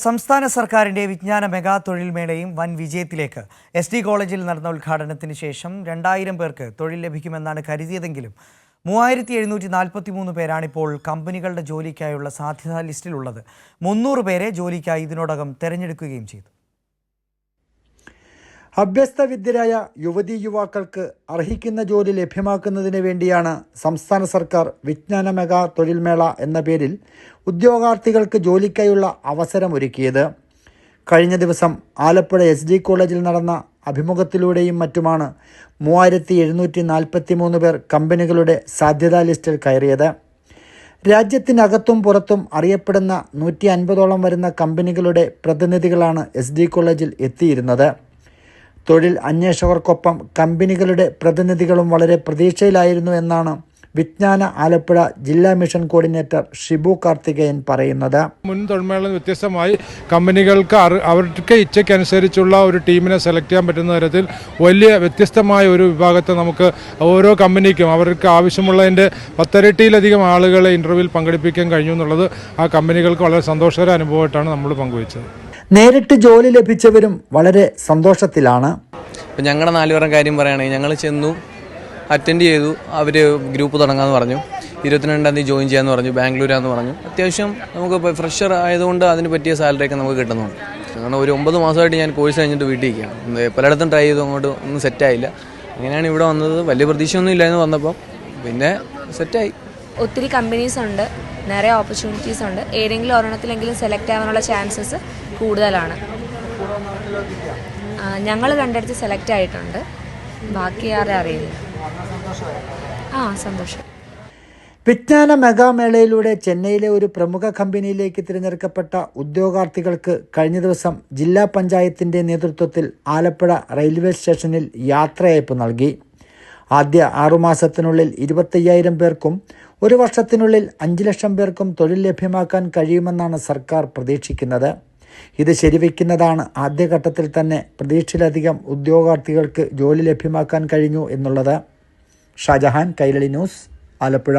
സംസ്ഥാന സർക്കാരിന്റെ വിജ്ഞാന മെഗാ തൊഴിൽ മേളയും വൻ വിജയത്തിലേക്ക് SD കോളേജിൽ നടന്ന ഉദ്ഘാടനത്തിന് ശേഷം 2000 പേർക്ക് തൊഴിൽ ലഭിക്കുമെന്നാണ് കരുതിയതെങ്കിലും 3743 പേരാണിപ്പോൾ കമ്പനികളുടെ ജോലിക്കായുള്ള സാധ്യതാ ലിസ്റ്റിലുള്ളത്. 300 പേരെ ജോലിക്കായി ഇതിനോടകം തെരഞ്ഞെടുക്കുകയും ചെയ്തു. അഭ്യസ്തവിദ്യരായ യുവതീ യുവാക്കൾക്ക് അർഹിക്കുന്ന ജോലി ലഭ്യമാക്കുന്നതിന് വേണ്ടിയാണ് സംസ്ഥാന സർക്കാർ വിജ്ഞാന മെഗാ തൊഴിൽ മേള എന്ന പേരിൽ ഉദ്യോഗാർത്ഥികൾക്ക് ജോലിക്കായുള്ള അവസരമൊരുക്കിയത്. കഴിഞ്ഞ ദിവസം ആലപ്പുഴ SD കോളേജിൽ നടന്ന അഭിമുഖത്തിലൂടെയും മറ്റുമാണ് 3743 പേർ കമ്പനികളുടെ സാധ്യതാ ലിസ്റ്റിൽ കയറിയത്. രാജ്യത്തിനകത്തും പുറത്തും അറിയപ്പെടുന്ന 150ഓളം വരുന്ന കമ്പനികളുടെ പ്രതിനിധികളാണ് SD കോളേജിൽ എത്തിയിരുന്നത്. തൊഴിൽ അന്വേഷകർക്കൊപ്പം കമ്പനികളുടെ പ്രതിനിധികളും വളരെ പ്രതീക്ഷയിലായിരുന്നു എന്നാണ് വിജ്ഞാന ആലപ്പുഴ ജില്ലാ മിഷൻ കോർഡിനേറ്റർ ഷിബു കാർത്തികേയൻ പറയുന്നത്. മുൻ തൊഴിൽമേളയിൽ വ്യത്യസ്തമായി കമ്പനികൾക്ക് അവർക്ക് ഇച്ഛയ്ക്കനുസരിച്ചുള്ള ഒരു ടീമിനെ സെലക്ട് ചെയ്യാൻ പറ്റുന്ന തരത്തിൽ വലിയ വ്യത്യസ്തമായ ഒരു വിഭാഗത്തെ നമുക്ക് ഓരോ കമ്പനിക്കും അവർക്ക് ആവശ്യമുള്ളതിൻ്റെ 10 ഇരട്ടിയിലധികം ആളുകളെ ഇൻ്റർവ്യൂവിൽ പങ്കെടുപ്പിക്കാൻ കഴിഞ്ഞു എന്നുള്ളത് ആ കമ്പനികൾക്ക് വളരെ സന്തോഷകര അനുഭവമായിട്ടാണ് നമ്മൾ പങ്കുവച്ചത്. നേരിട്ട് ജോലി ലഭിച്ചവരും വളരെ സന്തോഷത്തിലാണ്. ഇപ്പം ഞങ്ങളുടെ 4 പേരുടെ കാര്യം പറയുകയാണെങ്കിൽ ഞങ്ങൾ ചെന്നു അറ്റൻഡ് ചെയ്തു. അവർ ഗ്രൂപ്പ് തുടങ്ങാമെന്ന് പറഞ്ഞു. 22-ാം തീയതി ജോയിൻ ചെയ്യാമെന്ന് പറഞ്ഞു. ബാംഗ്ലൂരാന്ന് പറഞ്ഞു. അത്യാവശ്യം നമുക്ക് ഫ്രഷർ ആയതുകൊണ്ട് അതിന് പറ്റിയ സാലറിയൊക്കെ നമുക്ക് കിട്ടുന്നുണ്ട്. കാരണം ഒരു 9 മാസമായിട്ട് ഞാൻ കോഴ്സ് കഴിഞ്ഞിട്ട് വീട്ടിൽ ഇരിക്കുകയാണ്. പലയിടത്തും ട്രൈ ചെയ്തു, അങ്ങോട്ട് ഒന്നും സെറ്റായില്ല. അങ്ങനെയാണ് ഇവിടെ വന്നത്. വലിയ പ്രതീക്ഷയൊന്നും ഇല്ലായിരുന്നു വന്നപ്പം, പിന്നെ സെറ്റായി. ഒത്തിരി കമ്പനീസ് ഉണ്ട്, നിറയെ ഓപ്പർച്യൂണിറ്റീസ് ഉണ്ട്. ഏതെങ്കിലും ഒരെണ്ണത്തിലെങ്കിലും സെലക്ട് ആവാനുള്ള ചാൻസസ് കൂടുതലാണ്. ഞങ്ങൾ കണ്ടെടുത്ത് സെലക്ട് ആയിട്ടുണ്ട്. ബാക്കി ആരെ അറിയില്ല. സന്തോഷം. വിജ്ഞാന മെഗാമേളയിലൂടെ ചെന്നൈയിലെ ഒരു പ്രമുഖ കമ്പനിയിലേക്ക് തിരഞ്ഞെടുക്കപ്പെട്ട ഉദ്യോഗാർത്ഥികൾക്ക് കഴിഞ്ഞ ദിവസം ജില്ലാ പഞ്ചായത്തിൻ്റെ നേതൃത്വത്തിൽ ആലപ്പുഴ റെയിൽവേ സ്റ്റേഷനിൽ യാത്രയയപ്പ് നൽകി. ആദ്യ 6 മാസത്തിനുള്ളിൽ 25,000 പേർക്കും 1 വർഷത്തിനുള്ളിൽ 5 ലക്ഷം പേർക്കും തൊഴിൽ ലഭ്യമാക്കാൻ കഴിയുമെന്നാണ് സർക്കാർ പ്രതീക്ഷിക്കുന്നത്. ഇത് ശരിവയ്ക്കുന്നതാണ് ആദ്യഘട്ടത്തിൽ തന്നെ പ്രതീക്ഷയിലധികം ഉദ്യോഗാർത്ഥികൾക്ക് ജോലി ലഭ്യമാക്കാൻ കഴിഞ്ഞു എന്നുള്ളത്. ഷാജഹാൻ, കൈരളി ന്യൂസ്, ആലപ്പുഴ.